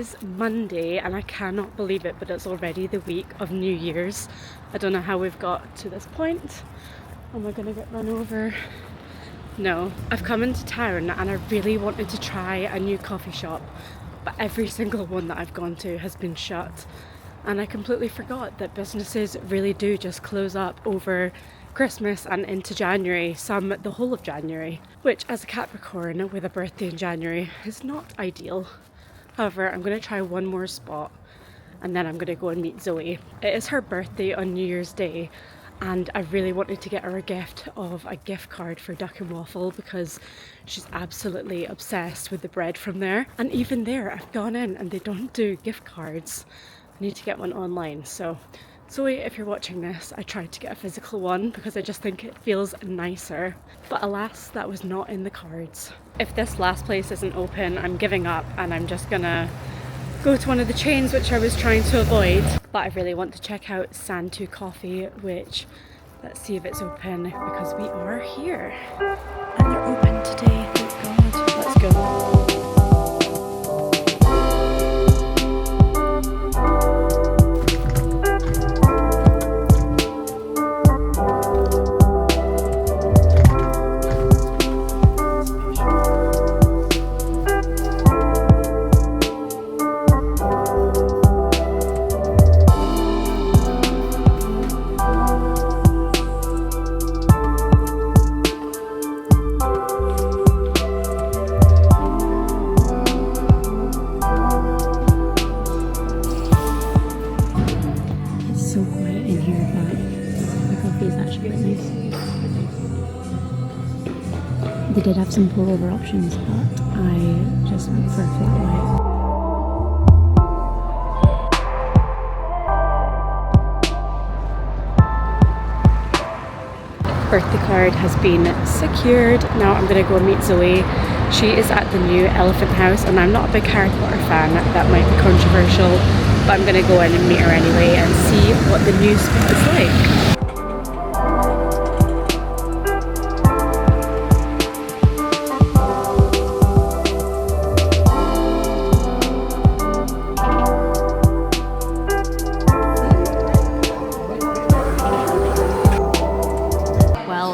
is Monday and I cannot believe it, but it's already the week of New Year's. I don't know how we've got to this point. Am I gonna get run over? No. I've come into town and I really wanted to try a new coffee shop, but every single one that I've gone to has been shut. And I completely forgot that businesses really do just close up over Christmas and into January, some the whole of January, which as a Capricorn with a birthday in January is not ideal. However, I'm going to try one more spot and then I'm going to go and meet Zoe. It is her birthday on New Year's Day and I really wanted to get her a gift of a gift card for Duck and Waffle because she's absolutely obsessed with the bread from there. And even there, I've gone in and they don't do gift cards. I need to get one online. So Zoe, if you're watching this, I tried to get a physical one because I just think it feels nicer. But alas, that was not in the cards. If this last place isn't open, I'm giving up and I'm just gonna go to one of the chains which I was trying to avoid. But I really want to check out Santu Coffee, which, let's see if it's open because we are here. And they're open today, thank God. Let's go. They did have some pour over options, but I just went for a flat white. Birthday card has been secured. Now I'm going to go and meet Zoe. She is at the new Elephant House and I'm not a big Harry Potter fan. That might be controversial, but I'm going to go in and meet her anyway and see what the new spot is like.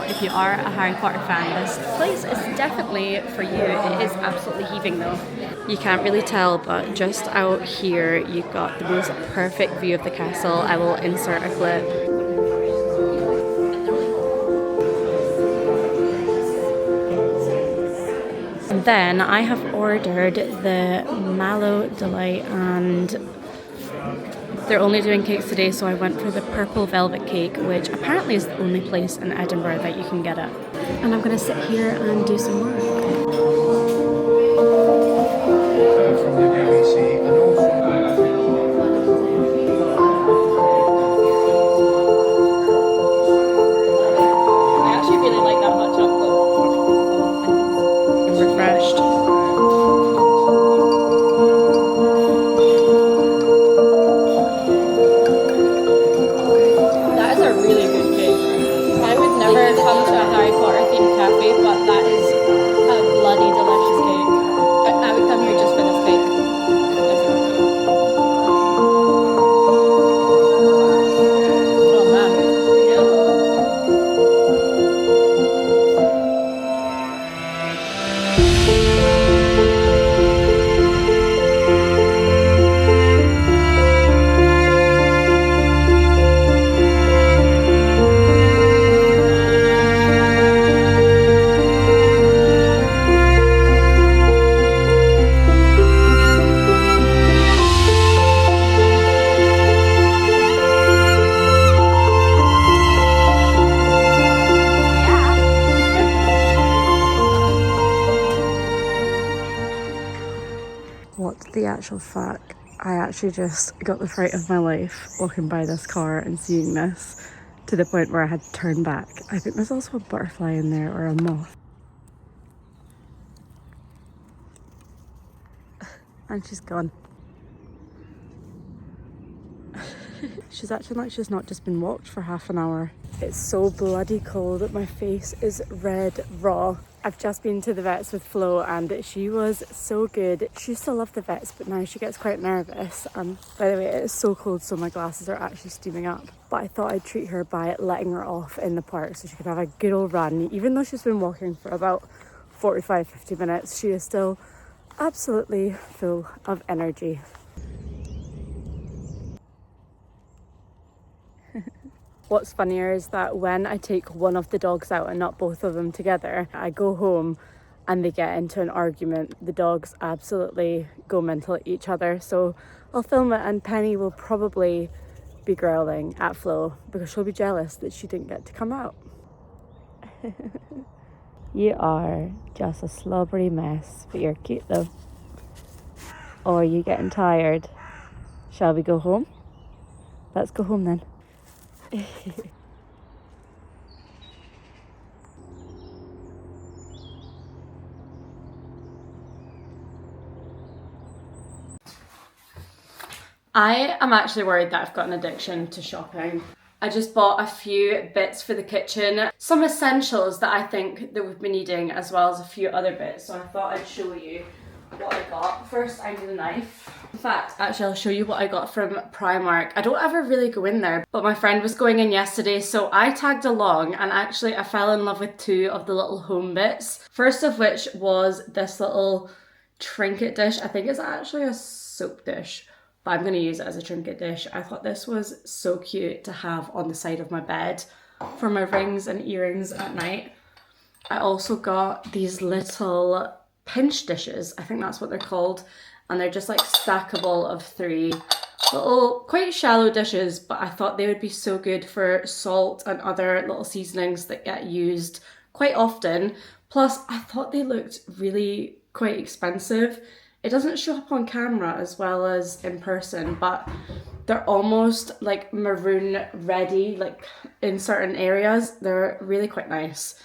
If you are a Harry Potter fan, this place is definitely for you. It is absolutely heaving though. You can't really tell, but just out here you've got the most perfect view of the castle. I will insert a clip. And then I have ordered the Mallow Delight and they're only doing cakes today, so I went for the purple velvet cake, which apparently is the only place in Edinburgh that you can get it. And I'm going to sit here and do some work. I actually really like that hot chocolate. I'm refreshed. Come to a Harry Potter themed cafe, but that is a bloody delicious cake. I would come here just for this cake. Oh man. What the actual fuck? I actually just got the fright of my life walking by this car and seeing this to the point where I had to turn back. I think there's also a butterfly in there or a moth. And she's gone. She's acting like she's not just been walked for half an hour. It's so bloody cold that my face is red raw. I've just been to the vets with Flo and she was so good. She used to love the vets, but now she gets quite nervous. And by the way, it is so cold, so my glasses are actually steaming up. But I thought I'd treat her by letting her off in the park so she could have a good old run. Even though she's been walking for about 45-50 minutes, she is still absolutely full of energy. What's funnier is that when I take one of the dogs out and not both of them together, I go home and they get into an argument. The dogs absolutely go mental at each other. So I'll film it and Penny will probably be growling at Flo because she'll be jealous that she didn't get to come out. You are just a slobbery mess, but you're cute though. Or are you getting tired? Shall we go home? Let's go home then. I am actually worried that I've got an addiction to shopping. I just bought a few bits for the kitchen, some essentials that I think that we've been needing, as well as a few other bits, so I thought I'd show you what I got. First, I need a knife. In fact, actually, I'll show you what I got from Primark. I don't ever really go in there, but my friend was going in yesterday, so I tagged along, and actually I fell in love with two of the little home bits. First of which was this little trinket dish. I think it's actually a soap dish, but I'm going to use it as a trinket dish. I thought this was so cute to have on the side of my bed for my rings and earrings at night. I also got these little pinch dishes, I think that's what they're called, and they're just like stackable of 3 little quite shallow dishes, but I thought they would be so good for salt and other little seasonings that get used quite often. Plus I thought they looked really quite expensive. It doesn't show up on camera as well as in person, but they're almost like maroon ready, like in certain areas. They're really quite nice.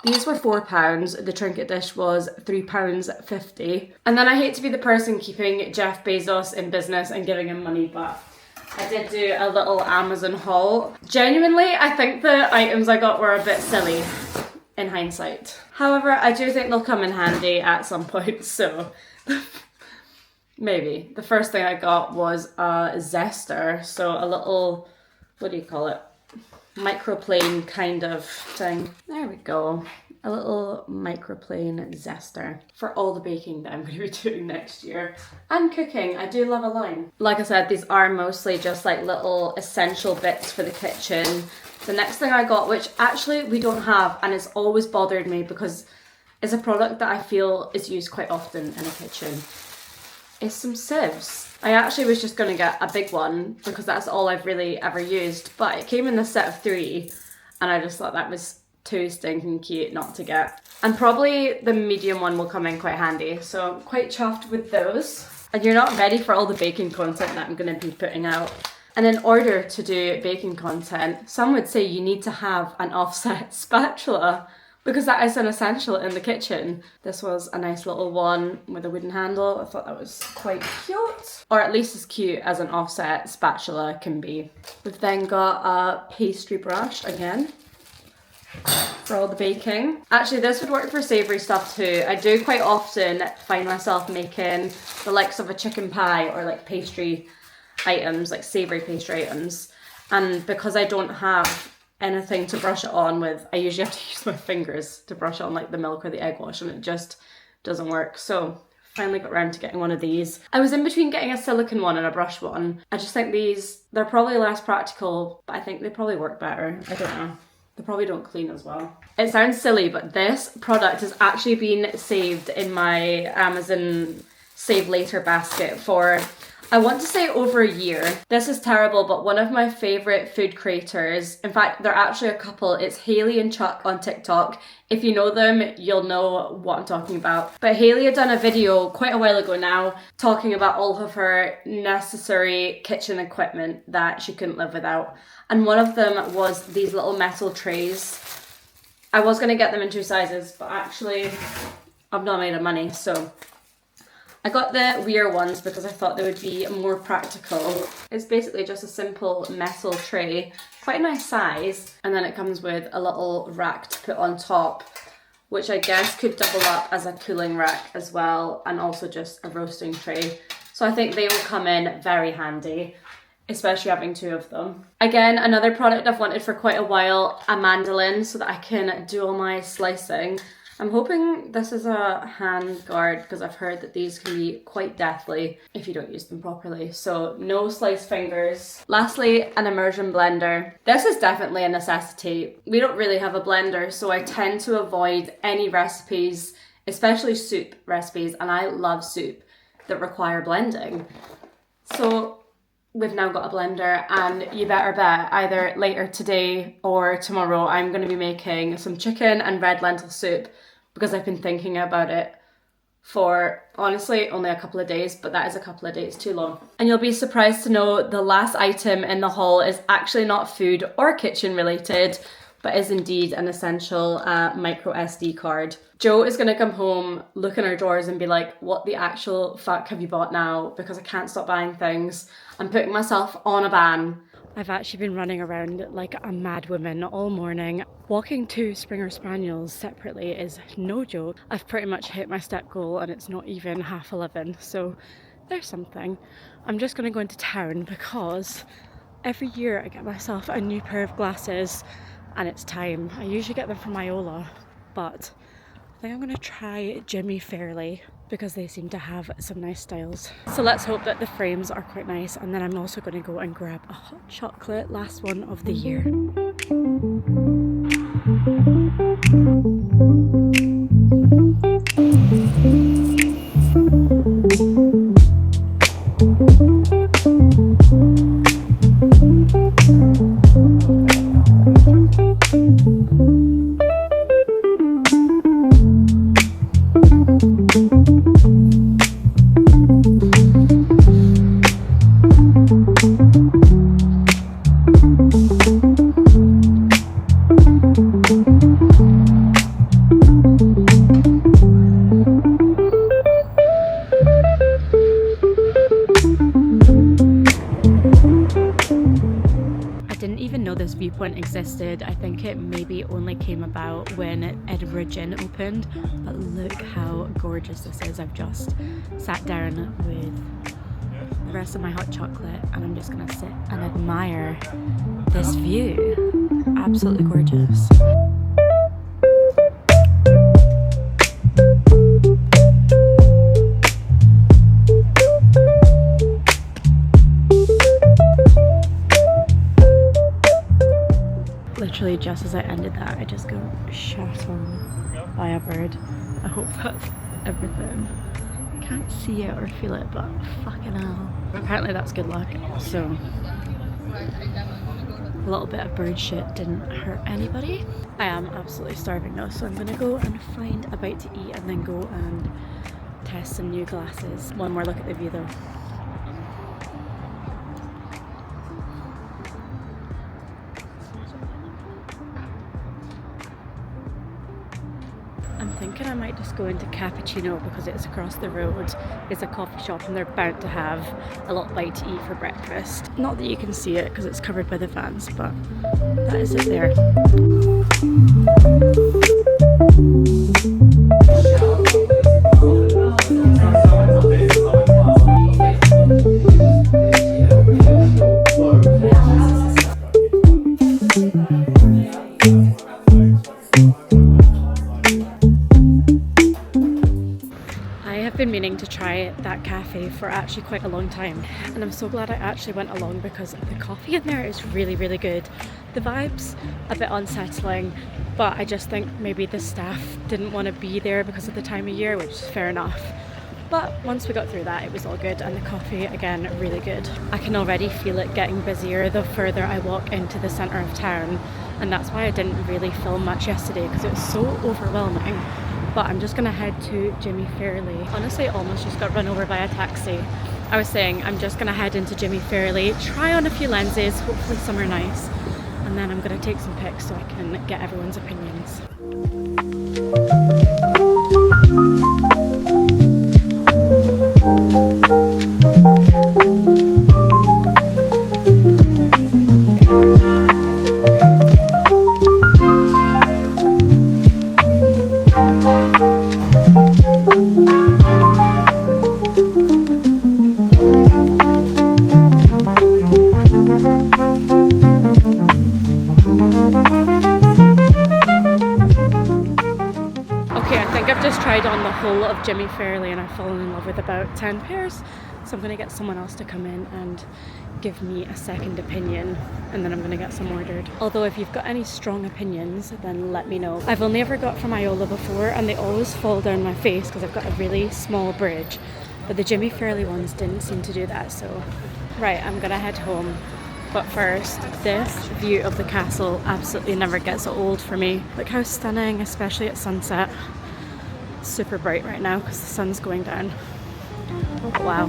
These were £4, the trinket dish was £3.50. And then I hate to be the person keeping Jeff Bezos in business and giving him money, but I did do a little Amazon haul. Genuinely, I think the items I got were a bit silly in hindsight. However, I do think they'll come in handy at some point, so maybe. The first thing I got was a zester, so a little, what do you call it? Microplane kind of thing. There we go. A little microplane zester for all the baking that I'm going to be doing next year. And cooking. I do love a line. Like I said, these are mostly just like little essential bits for the kitchen. The next thing I got, which actually we don't have, and it's always bothered me because it's a product that I feel is used quite often in a kitchen, is some sieves. I actually was just going to get a big one because that's all I've really ever used, but it came in a set of 3 and I just thought that was too stinking cute not to get. And probably the medium one will come in quite handy, so I'm quite chuffed with those. And you're not ready for all the baking content that I'm going to be putting out. And in order to do baking content, some would say you need to have an offset spatula, because that is an essential in the kitchen. This was a nice little one with a wooden handle. I thought that was quite cute. Or at least as cute as an offset spatula can be. We've then got a pastry brush again for all the baking. Actually, this would work for savoury stuff too. I do quite often find myself making the likes of a chicken pie or like pastry items, like savoury pastry items. And because I don't have anything to brush it on with, I usually have to use my fingers to brush on like the milk or the egg wash, and it just doesn't work. So finally got around to getting one of these. I was in between getting a silicone one and a brush one. I just think these, they're probably less practical, but I think they probably work better. I don't know. They probably don't clean as well. It sounds silly, but this product has actually been saved in my Amazon Save Later basket for, I want to say, over a year. This is terrible, but one of my favourite food creators, in fact, they're actually a couple, it's Hayley and Chuck on TikTok. If you know them, you'll know what I'm talking about. But Hayley had done a video quite a while ago now, talking about all of her necessary kitchen equipment that she couldn't live without. And one of them was these little metal trays. I was going to get them in 2 sizes, but actually, I'm not made of money, so I got the weir ones because I thought they would be more practical. It's basically just a simple metal tray, quite a nice size, and then it comes with a little rack to put on top, which I guess could double up as a cooling rack as well, and also just a roasting tray. So I think they will come in very handy, especially having two of them. Again, another product I've wanted for quite a while, a mandolin, so that I can do all my slicing. I'm hoping this is a hand guard because I've heard that these can be quite deathly if you don't use them properly. So no sliced fingers. Lastly, an immersion blender. This is definitely a necessity. We don't really have a blender, so I tend to avoid any recipes, especially soup recipes, and I love soup that require blending. So we've now got a blender, and you better bet either later today or tomorrow I'm going to be making some chicken and red lentil soup, because I've been thinking about it for honestly only a couple of days, but that is a couple of days too long. And you'll be surprised to know the last item in the haul is actually not food or kitchen related, but is indeed an essential micro SD card. Joe is gonna come home, look in our drawers and be like, what the actual fuck have you bought now? Because I can't stop buying things. I'm putting myself on a ban. I've actually been running around like a mad woman all morning. Walking two Springer Spaniels separately is no joke. I've pretty much hit my step goal and it's not even 11:30, so there's something. I'm just gonna go into town because every year I get myself a new pair of glasses and it's time. I usually get them from Iola, but I think I'm gonna try Jimmy Fairley because they seem to have some nice styles. So let's hope that the frames are quite nice, and then I'm also gonna go and grab a hot chocolate, last one of the year. Viewpoint existed. I think it maybe only came about when Edinburgh Gin opened, but look how gorgeous this is. I've just sat down with the rest of my hot chocolate and I'm just gonna sit and admire this view. Absolutely gorgeous. Literally just as I ended that, I just got shot on by a bird. I hope that's everything. I can't see it or feel it, but fucking hell. Apparently that's good luck, so a little bit of bird shit didn't hurt anybody. I am absolutely starving though, so I'm gonna go and find a bite to eat and then go and test some new glasses. One more look at the view though. I'm thinking I might just go into Cappuccino because it's across the road. It's a coffee shop and they're bound to have a little bite to eat for breakfast. Not that you can see it because it's covered by the vans, but that is it there. Been meaning to try that cafe for actually quite a long time, and I'm so glad I actually went along because the coffee in there is really, really good. The vibes a bit unsettling, but I just think maybe the staff didn't want to be there because of the time of year, which is fair enough. But once we got through that, it was all good, and the coffee, again, really good. I can already feel it getting busier the further I walk into the centre of town, and that's why I didn't really film much yesterday because it was so overwhelming. But I'm just gonna head to Jimmy Fairley. Honestly, almost just got run over by a taxi. I was saying I'm just gonna head into Jimmy Fairley, try on a few lenses, hopefully some are nice, and then I'm gonna take some pics so I can get everyone's opinions. just tried on the whole of Jimmy Fairley and I've fallen in love with about 10 pairs. So I'm going to get someone else to come in and give me a second opinion, and then I'm going to get some ordered. Although if you've got any strong opinions, then let me know. I've only ever got from Iola before and they always fall down my face because I've got a really small bridge. But the Jimmy Fairley ones didn't seem to do that, so... Right, I'm going to head home. But first, this view of the castle absolutely never gets old for me. Look how stunning, especially at sunset. Super bright right now because the sun's going down. Wow.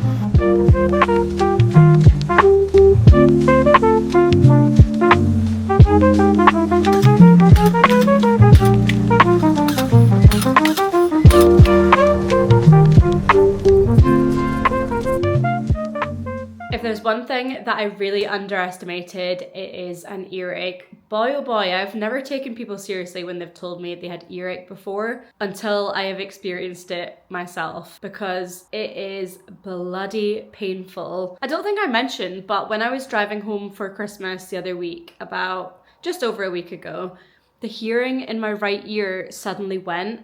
If there's one thing that I really underestimated, it is an earache. Boy oh boy, I've never taken people seriously when they've told me they had earache before until I have experienced it myself, because it is bloody painful. I don't think I mentioned, but when I was driving home for Christmas the other week, about just over a week ago, the hearing in my right ear suddenly went.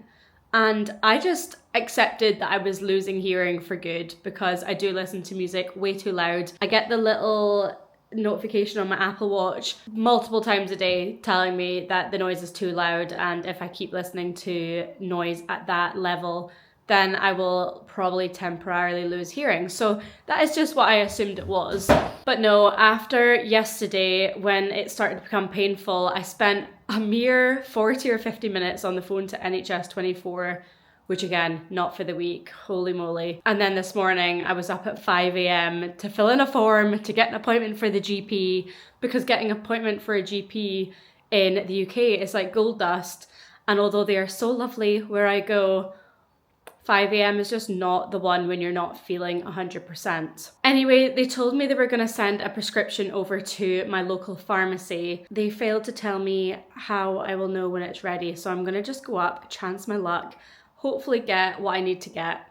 And I just accepted that I was losing hearing for good because I do listen to music way too loud. I get the little notification on my Apple Watch multiple times a day telling me that the noise is too loud, and if I keep listening to noise at that level, then I will probably temporarily lose hearing. So that is just what I assumed it was. But no, after yesterday, when it started to become painful, I spent a mere 40 or 50 minutes on the phone to NHS 24, which again, not for the weak, holy moly. And then this morning I was up at 5 a.m. to fill in a form to get an appointment for the GP, because getting an appointment for a GP in the UK is like gold dust. And although they are so lovely where I go, 5 a.m. is just not the one when you're not feeling 100%. Anyway, they told me they were going to send a prescription over to my local pharmacy. They failed to tell me how I will know when it's ready, so I'm going to just go up, chance my luck, hopefully get what I need to get.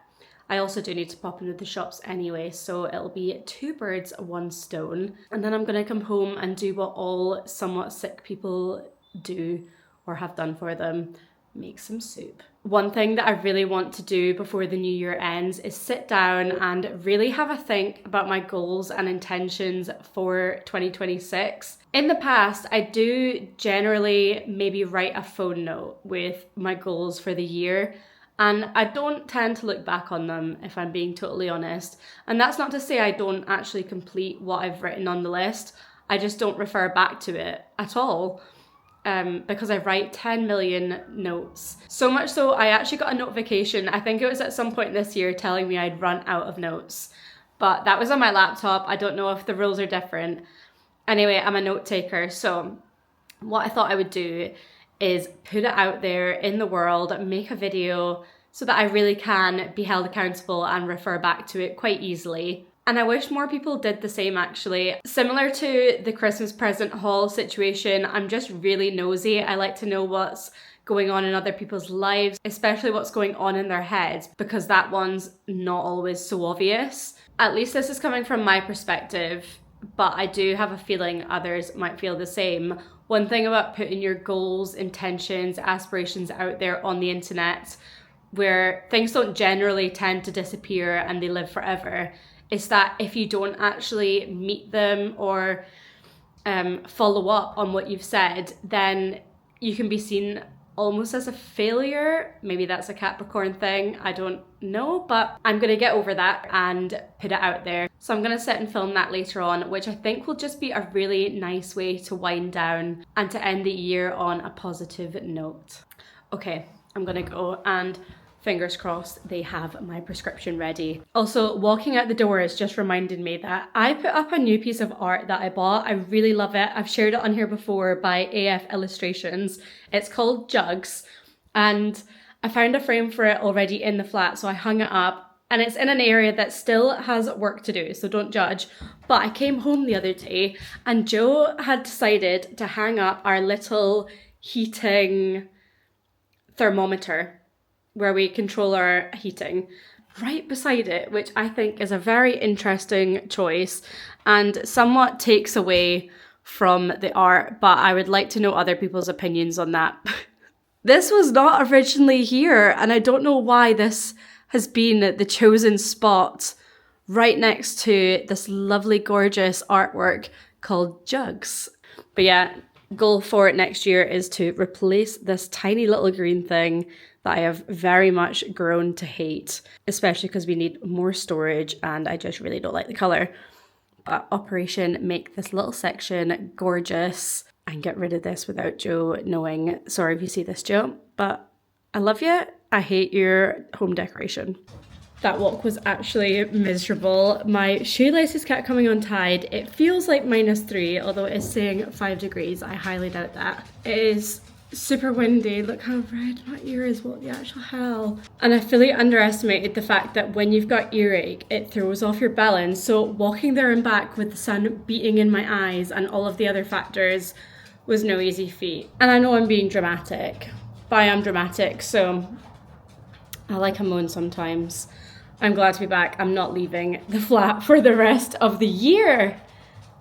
I also do need to pop into the shops anyway, so it'll be 2 birds, 1 stone. And then I'm going to come home and do what all somewhat sick people do or have done for them: make some soup. One thing that I really want to do before the new year ends is sit down and really have a think about my goals and intentions for 2026. In the past, I do generally maybe write a phone note with my goals for the year, and I don't tend to look back on them, if I'm being totally honest. And that's not to say I don't actually complete what I've written on the list. I just don't refer back to it at all. Because I write 10 million notes. So much so, I actually got a notification, I think it was at some point this year, telling me I'd run out of notes. But that was on my laptop. I don't know if the rules are different. Anyway, I'm a note taker, so what I thought I would do is put it out there in the world, make a video so that I really can be held accountable and refer back to it quite easily. And I wish more people did the same, actually. Similar to the Christmas present haul situation, I'm just really nosy. I like to know what's going on in other people's lives, especially what's going on in their heads, because that one's not always so obvious. At least this is coming from my perspective, but I do have a feeling others might feel the same. One thing about putting your goals, intentions, aspirations out there on the internet, where things don't generally tend to disappear and they live forever, is that if you don't actually meet them or follow up on what you've said, then you can be seen almost as a failure. Maybe that's a Capricorn thing, I don't know, but I'm gonna get over that and put it out there. So I'm gonna sit and film that later on, which I think will just be a really nice way to wind down and to end the year on a positive note. Okay, I'm gonna go, and fingers crossed they have my prescription ready. Also, walking out the door has just reminded me that I put up a new piece of art that I bought. I really love it. I've shared it on here before by AF Illustrations. It's called Jugs, and I found a frame for it already in the flat, so I hung it up, and it's in an area that still has work to do, so don't judge. But I came home the other day and Joe had decided to hang up our little heating thermometer where we control our heating right beside it, which I think is a very interesting choice and somewhat takes away from the art, but I would like to know other people's opinions on that. This was not originally here, and I don't know why this has been the chosen spot right next to this lovely, gorgeous artwork called Jugs. But yeah, goal for it next year is to replace this tiny little green thing that I have very much grown to hate, especially because we need more storage and I just really don't like the colour. But Operation Make this little section gorgeous and get rid of this without Joe knowing. Sorry if you see this, Joe, but I love you. I hate your home decoration. That walk was actually miserable. My shoelaces kept coming untied. It feels like -3, although it is saying 5 degrees. I highly doubt that. It is super windy. Look how red my ear is. What the actual hell? And I fully underestimated the fact that when you've got earache, it throws off your balance. So walking there and back with the sun beating in my eyes and all of the other factors was no easy feat. And I know I'm being dramatic, but I am dramatic, so I like a moan sometimes. I'm glad to be back. I'm not leaving the flat for the rest of the year.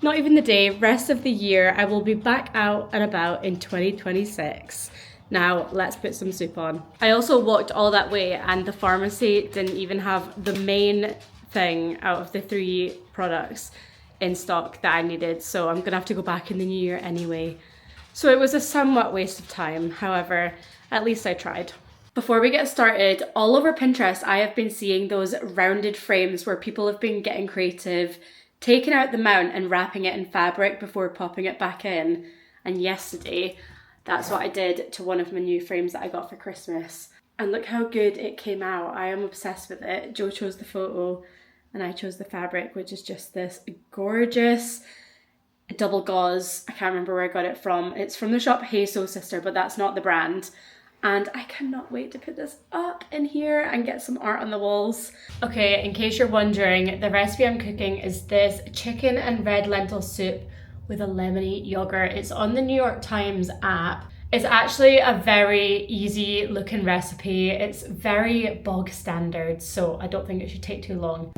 Not even the day, rest of the year. I will be back out and about in 2026. Now, let's put some soup on. I also walked all that way and the pharmacy didn't even have the main thing out of the 3 products in stock that I needed. So I'm gonna have to go back in the new year anyway. So it was a somewhat waste of time. However, at least I tried. Before we get started, all over Pinterest, I have been seeing those rounded frames where people have been getting creative, taking out the mount and wrapping it in fabric before popping it back in. And yesterday, that's what I did to one of my new frames that I got for Christmas. And look how good it came out. I am obsessed with it. Joe chose the photo and I chose the fabric, which is just this gorgeous double gauze. I can't remember where I got it from. It's from the shop Hey Sew Sister, but that's not the brand. And I cannot wait to put this up in here and get some art on the walls. Okay, in case you're wondering, the recipe I'm cooking is this chicken and red lentil soup with a lemony yogurt. It's on the New York Times app. It's actually a very easy looking recipe. It's very bog standard, so I don't think it should take too long.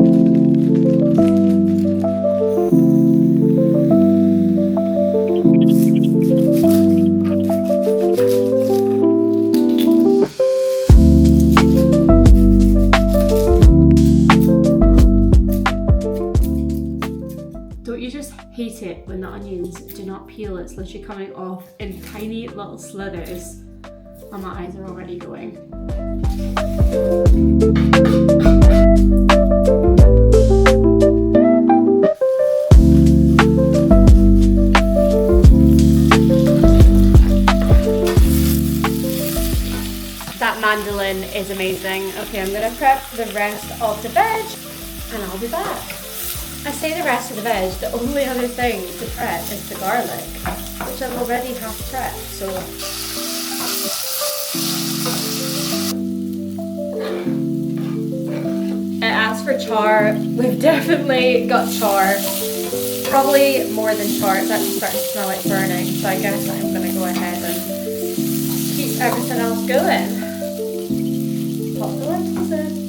Hate it when the onions do not peel. It's literally coming off in tiny little slithers and my eyes are already going. That mandolin is amazing. Okay, I'm gonna prep the rest of the veg and I'll be back. I say the rest of the veg, the only other thing to prep is the garlic, which I've already half prepped, so. It asks for char. We've definitely got char. Probably more than char, it's actually starting to smell like burning, so I guess I'm gonna go ahead and keep everything else going. Pop the lentils in.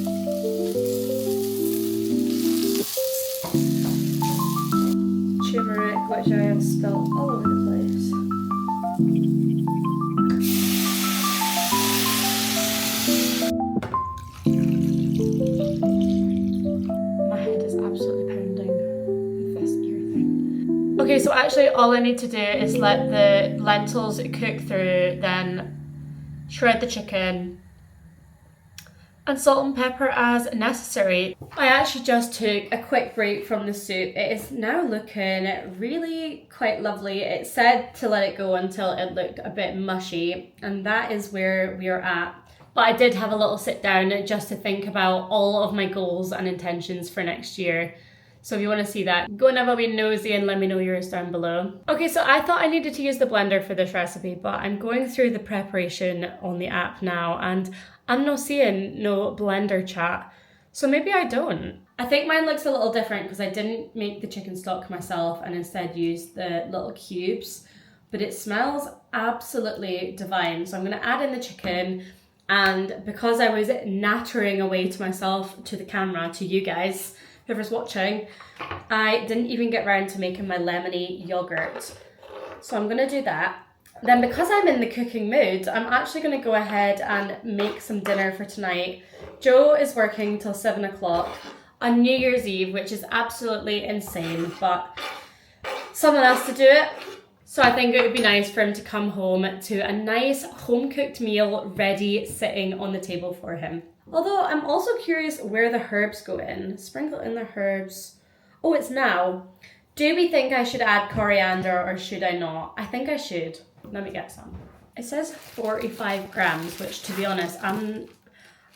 Turmeric, which I have spilled all over the place. My head is absolutely pounding with this ear thing. Okay, so actually all I need to do is let the lentils cook through, then shred the chicken, and salt and pepper as necessary. I actually just took a quick break from the soup. It is now looking really quite lovely. It said to let it go until it looked a bit mushy, and that is where we are at. But I did have a little sit down just to think about all of my goals and intentions for next year. So if you want to see that, go and have a wee nosy and let me know yours down below. Okay, so I thought I needed to use the blender for this recipe, but I'm going through the preparation on the app now and I'm not seeing no blender chat. So maybe I don't. I think mine looks a little different because I didn't make the chicken stock myself and instead used the little cubes, but it smells absolutely divine. So I'm gonna add in the chicken, and because I was nattering away to myself, to the camera, to you guys, whoever's watching, I didn't even get round to making my lemony yogurt. So I'm gonna do that. Then because I'm in the cooking mood, I'm actually going to go ahead and make some dinner for tonight. Joe is working till 7 o'clock on New Year's Eve, which is absolutely insane, but someone else to do it. So I think it would be nice for him to come home to a nice home-cooked meal ready sitting on the table for him. Although I'm also curious where the herbs go in. Sprinkle in the herbs. Oh, it's now. Do we think I should add coriander or should I not? I think I should. Let me get some. It says 45 grams, which to be honest, I'm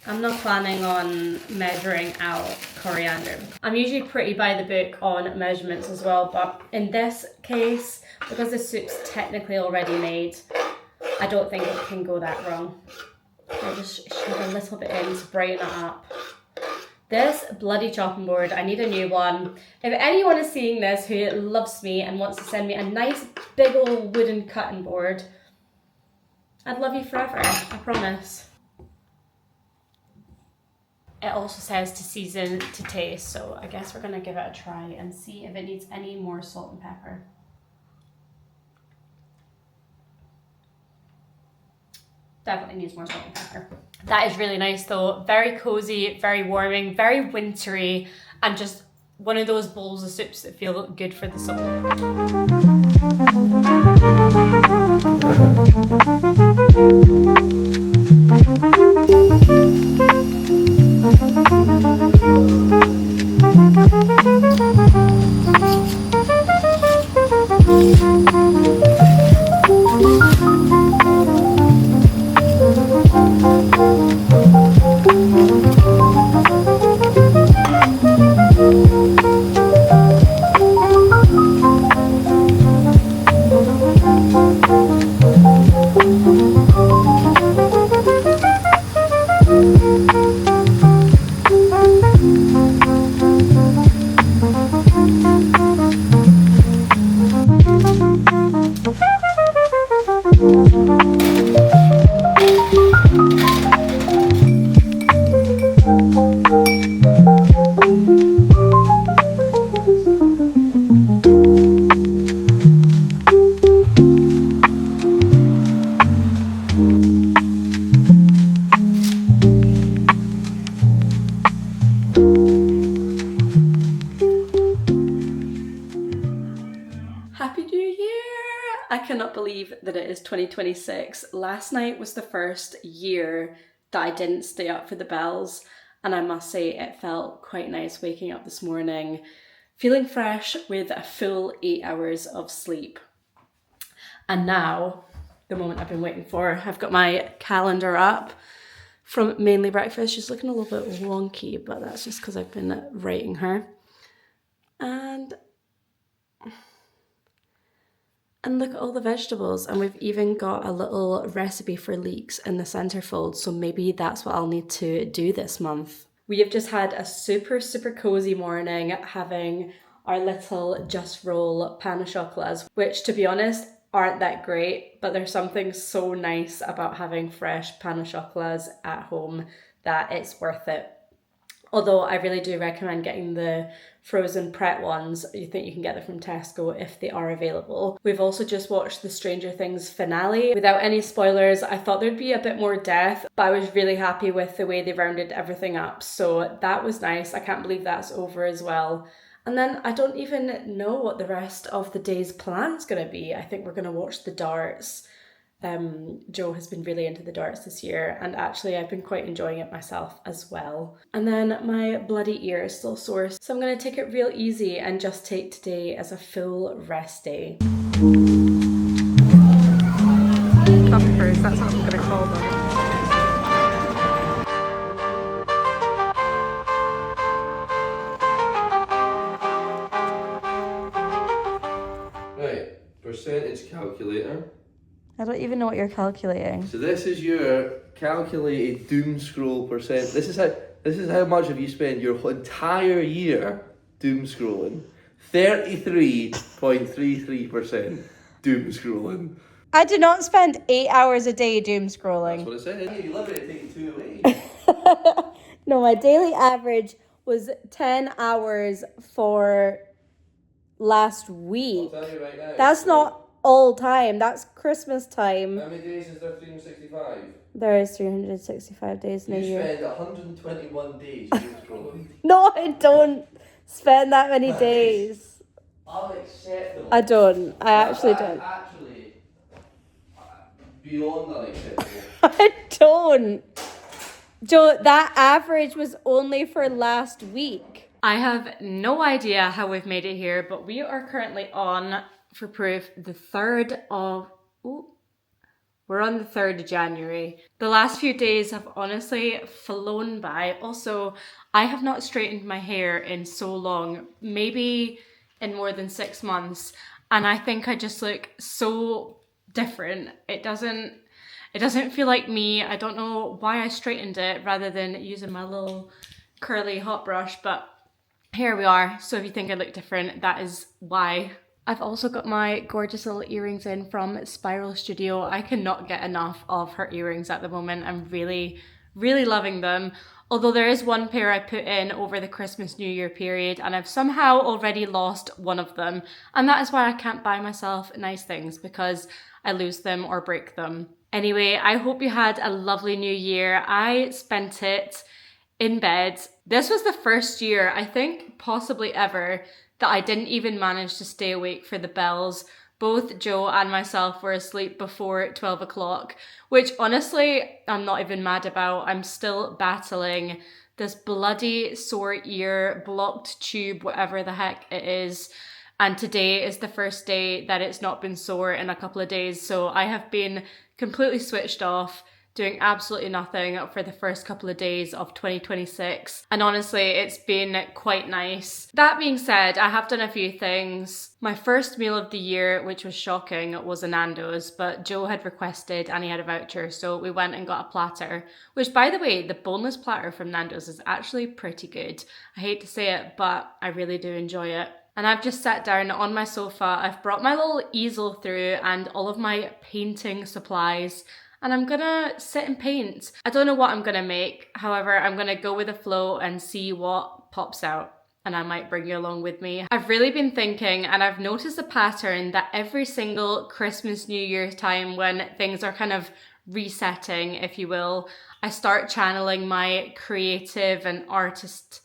not planning on measuring out coriander. I'm usually pretty by the book on measurements as well, but in this case, because the soup's technically already made, I don't think it can go that wrong. I'll just shove a little bit in to brighten it up. This bloody chopping board, I need a new one. If anyone is seeing this who loves me and wants to send me a nice big old wooden cutting board, I'd love you forever, I promise. It also says to season to taste, so I guess we're gonna give it a try and see if it needs any more salt and pepper. Definitely needs more salt and pepper. That is really nice though. Very cozy, very warming, very wintry, and just one of those bowls of soups that feel good for the soul. Happy New Year! I cannot believe that it is 2026. Last night was the first year that I didn't stay up for the bells, and I must say it felt quite nice waking up this morning, feeling fresh with a full 8 hours of sleep. And now, the moment I've been waiting for, I've got my calendar up from Mainly Breakfast. She's looking a little bit wonky, but that's just because I've been writing her. And look at all the vegetables, and we've even got a little recipe for leeks in the centerfold, so maybe that's what I'll need to do this month. We have just had a super cozy morning having our little Just Roll pain au chocolats, which to be honest aren't that great, but there's something so nice about having fresh pain au chocolats at home that it's worth it. Although I really do recommend getting the frozen Pret ones. You think you can get them from Tesco if they are available. We've also just watched the Stranger Things finale. Without any spoilers, I thought there'd be a bit more death, but I was really happy with the way they rounded everything up. So that was nice. I can't believe that's over as well. And then I don't even know what the rest of the day's plan's gonna be. I think we're gonna watch the darts. Joe has been really into the darts this year, and actually I've been quite enjoying it myself as well. And then my bloody ear is still sore, so I'm going to take it real easy and just take today as a full rest day. Cuppers, that's what I'm going to call them. Right, percentage calculator. I don't even know what you're calculating. So this is your calculated doom scroll percent. This is how much have you spent your entire year doom scrolling. 33.33% doom scrolling. I do not spend 8 hours a day doom scrolling. That's what it said. Hey, you love it, take it 2 away. No, my daily average was 10 hours for last week. I'll tell you right now. That's not all time. That's Christmas time. How many days is there? 365. There is 365 days in a You year. spend 121 days doom scrolling. No, I don't spend that many days. Unacceptable. I don't. I actually don't. Actually, beyond unacceptable. I don't. Joe, that average was only for last week. I have no idea how we've made it here, but we are currently on, for proof, the 3rd of... Ooh, we're on the 3rd of January. The last few days have honestly flown by. Also, I have not straightened my hair in so long, maybe in more than 6 months. And I think I just look so different. It doesn't feel like me. I don't know why I straightened it rather than using my little curly hot brush, but here we are. So if you think I look different, that is why. I've also got my gorgeous little earrings in from Spiral Studio. I cannot get enough of her earrings at the moment. I'm really, really loving them. Although there is one pair I put in over the Christmas New Year period and I've somehow already lost one of them. And that is why I can't buy myself nice things, because I lose them or break them. Anyway, I hope you had a lovely new year. I spent it in bed. This was the first year, I think possibly ever, that I didn't even manage to stay awake for the bells. Both Joe and myself were asleep before 12 o'clock, which honestly, I'm not even mad about. I'm still battling this bloody sore ear, blocked tube, whatever the heck it is. And today is the first day that it's not been sore in a couple of days. So I have been completely switched off, doing absolutely nothing for the first couple of days of 2026. And honestly, it's been quite nice. That being said, I have done a few things. My first meal of the year, which was shocking, was a Nando's, but Joe had requested and he had a voucher, so we went and got a platter, which, by the way, the boneless platter from Nando's is actually pretty good. I hate to say it, but I really do enjoy it. And I've just sat down on my sofa. I've brought my little easel through and all of my painting supplies, and I'm gonna sit and paint. I don't know what I'm gonna make. However, I'm gonna go with the flow and see what pops out. And I might bring you along with me. I've really been thinking, and I've noticed a pattern that every single Christmas, New Year's time, when things are kind of resetting, if you will, I start channeling my creative and artist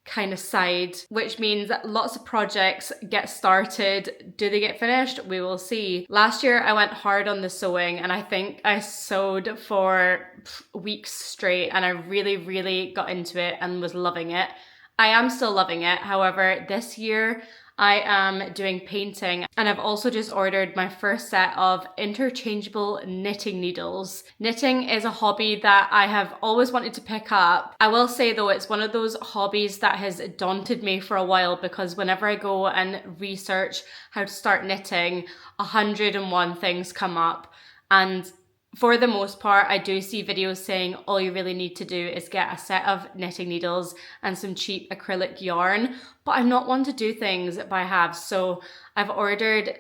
kind of side, which means that lots of projects get started. Do they get finished? We will see. Last year I went hard on the sewing, and I think I sewed for weeks straight, and I really, really got into it and was loving it. I am still loving it. However, this year I am doing painting, and I've also just ordered my first set of interchangeable knitting needles. Knitting is a hobby that I have always wanted to pick up. I will say though, it's one of those hobbies that has daunted me for a while, because whenever I go and research how to start knitting, 101 things come up. And for the most part, I do see videos saying all you really need to do is get a set of knitting needles and some cheap acrylic yarn, but I'm not one to do things by halves. So I've ordered,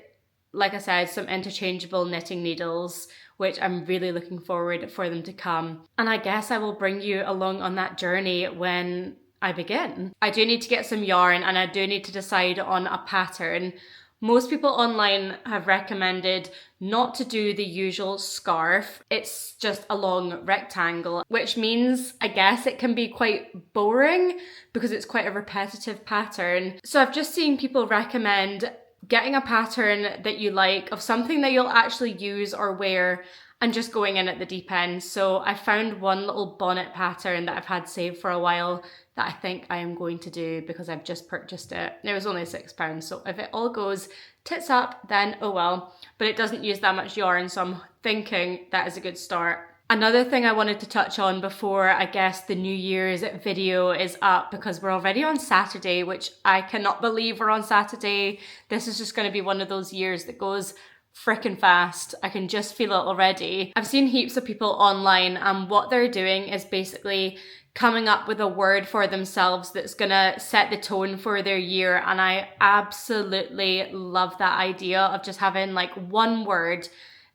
like I said, some interchangeable knitting needles, which I'm really looking forward for them to come. And I guess I will bring you along on that journey when I begin. I do need to get some yarn, and I do need to decide on a pattern. Most people online have recommended not to do the usual scarf. It's just a long rectangle, which means I guess it can be quite boring because it's quite a repetitive pattern. So I've just seen people recommend getting a pattern that you like, of something that you'll actually use or wear, and just going in at the deep end. So I found one little bonnet pattern that I've had saved for a while that I think I am going to do because I've just purchased it. It was only £6, so if it all goes tits up, then oh well. But it doesn't use that much yarn, so I'm thinking that is a good start. Another thing I wanted to touch on before I guess the New Year's video is up, because we're already on Saturday, which I cannot believe we're on Saturday. This is just going to be one of those years that goes freaking fast. I can just feel it already. I've seen heaps of people online, and what they're doing is basically coming up with a word for themselves that's gonna set the tone for their year, and I absolutely love that idea of just having like one word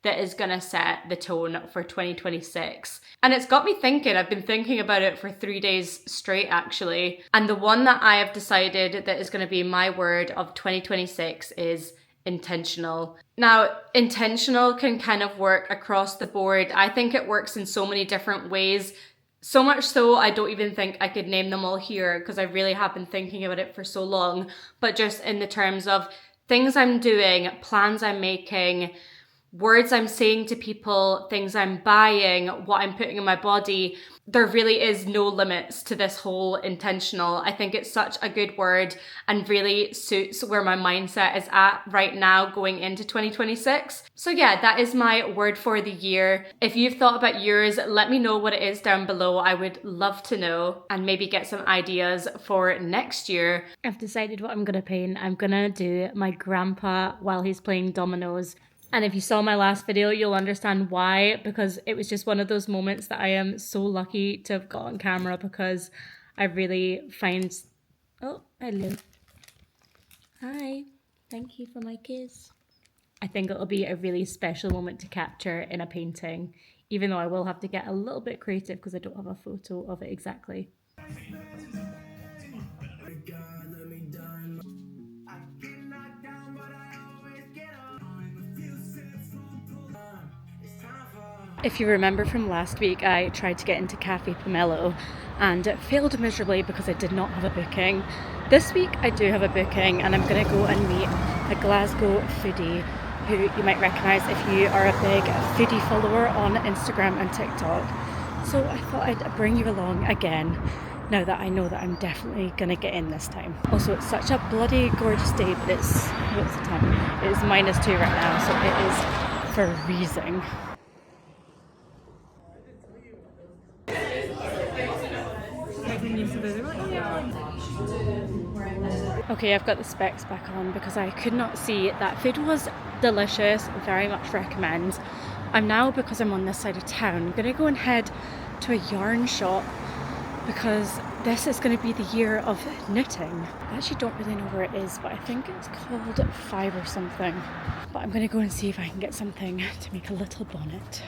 that is gonna set the tone for 2026. And it's got me thinking. I've been thinking about it for 3 days straight actually, and the one that I have decided that is gonna be my word of 2026 is intentional. Now, intentional can kind of work across the board. I think it works in so many different ways. So much so, I don't even think I could name them all here because I really have been thinking about it for so long. But just in the terms of things I'm doing, plans I'm making, words I'm saying to people, things I'm buying, what I'm putting in my body, there really is no limits to this whole intentional. I think it's such a good word and really suits where my mindset is at right now going into 2026. So yeah, that is my word for the year. If you've thought about yours, let me know what it is down below. I would love to know and maybe get some ideas for next year. I've decided what I'm gonna paint. I'm gonna do my grandpa while he's playing dominoes. And if you saw my last video, you'll understand why, because it was just one of those moments that I am so lucky to have got on camera because I really find... Oh, hello. Hi. Thank you for my kiss. I think it'll be a really special moment to capture in a painting, even though I will have to get a little bit creative because I don't have a photo of it exactly. If you remember from last week, I tried to get into Cafe Pomelo and it failed miserably because I did not have a booking. This week I do have a booking and I'm going to go and meet a Glasgow foodie who you might recognise if you are a big foodie follower on Instagram and TikTok. So I thought I'd bring you along again now that I know that I'm definitely going to get in this time. Also, it's such a bloody gorgeous day, but it's, what's the time? It is -2 right now, so it is freezing. Okay, I've got the specs back on because I could not see that food was delicious, very much recommend. I'm now, because I'm on this side of town, gonna go and head to a yarn shop because this is gonna be the year of knitting. I actually don't really know where it is, but I think it's called Five or something. But I'm gonna go and see if I can get something to make a little bonnet.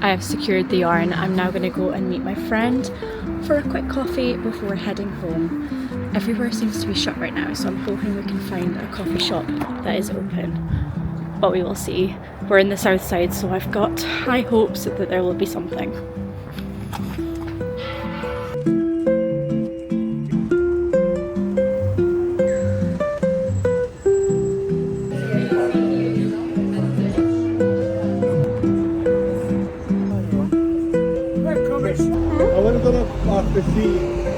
I have secured the yarn. I'm now going to go and meet my friend for a quick coffee before heading home. Everywhere seems to be shut right now, so I'm hoping we can find a coffee shop that is open. But we will see. We're in the south side, so I've got high hopes that there will be something.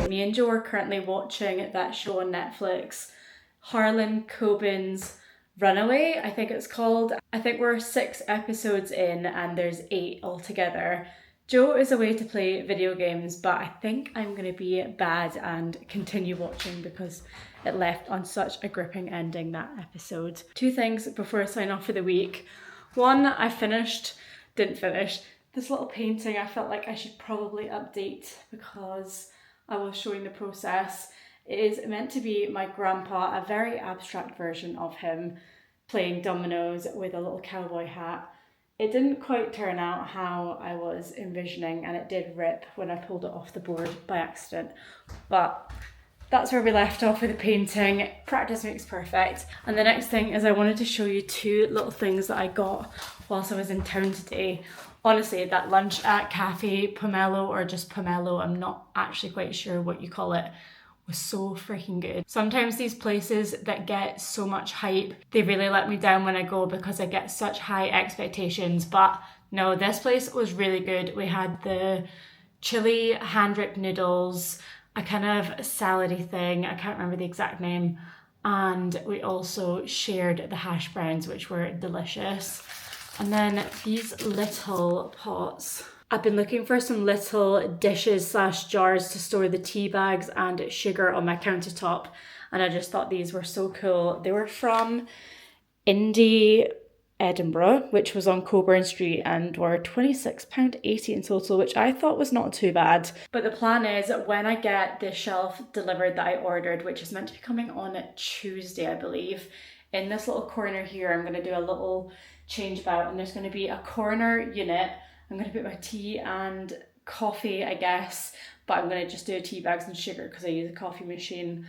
Me and Joe are currently watching that show on Netflix, Harlan Coben's Runaway, I think it's called. I think we're 6 episodes in and there's 8 altogether. Joe is away to play video games, but I think I'm going to be bad and continue watching because it left on such a gripping ending, that episode. 2 things before I sign off for the week. One, I didn't finish, this little painting. I felt like I should probably update because I was showing the process. It is meant to be my grandpa, a very abstract version of him playing dominoes with a little cowboy hat. It didn't quite turn out how I was envisioning and it did rip when I pulled it off the board by accident. But that's where we left off with the painting. Practice makes perfect. And the next thing is I wanted to show you 2 little things that I got whilst I was in town today. Honestly, that lunch at Cafe Pomelo, or just Pomelo, I'm not actually quite sure what you call it, was so freaking good. Sometimes these places that get so much hype, they really let me down when I go because I get such high expectations. But no, this place was really good. We had the chili hand-ripped noodles, a kind of salad-y thing, I can't remember the exact name, and we also shared the hash browns, which were delicious. And then these little pots. I've been looking for some little dishes / jars to store the tea bags and sugar on my countertop, and I just thought these were so cool. They were from Indie Edinburgh, which was on Coburn Street, and were £26.80 in total, which I thought was not too bad. But the plan is when I get the shelf delivered that I ordered, which is meant to be coming on Tuesday, I believe, in this little corner here, I'm going to do a little change about, and there's going to be a corner unit. I'm going to put my tea and coffee, I guess, but I'm going to just do tea bags and sugar because I use a coffee machine.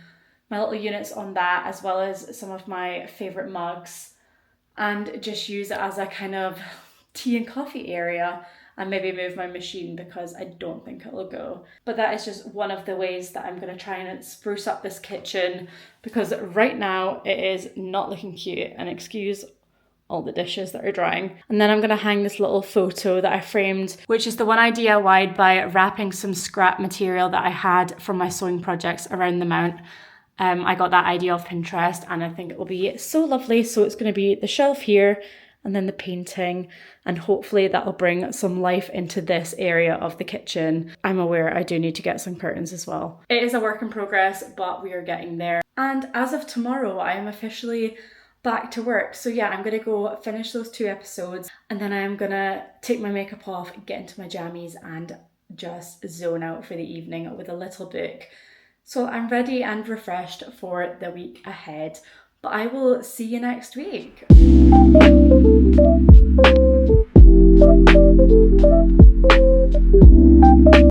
My little units on that, as well as some of my favourite mugs, and just use it as a kind of tea and coffee area, and maybe move my machine because I don't think it'll go. But that is just one of the ways that I'm going to try and spruce up this kitchen, because right now it is not looking cute, and excuse all the dishes that are drying. And then I'm going to hang this little photo that I framed, which is the one I DIY'd by wrapping some scrap material that I had from my sewing projects around the mount. I got that idea off Pinterest, and I think it will be so lovely. So it's going to be the shelf here, and then the painting, and hopefully that'll bring some life into this area of the kitchen. I'm aware I do need to get some curtains as well. It is a work in progress, but we are getting there. And as of tomorrow, I am officially back to work. So yeah, I'm gonna go finish those 2 episodes, and then I'm gonna take my makeup off, get into my jammies, and just zone out for the evening with a little book. So I'm ready and refreshed for the week ahead. But I will see you next week.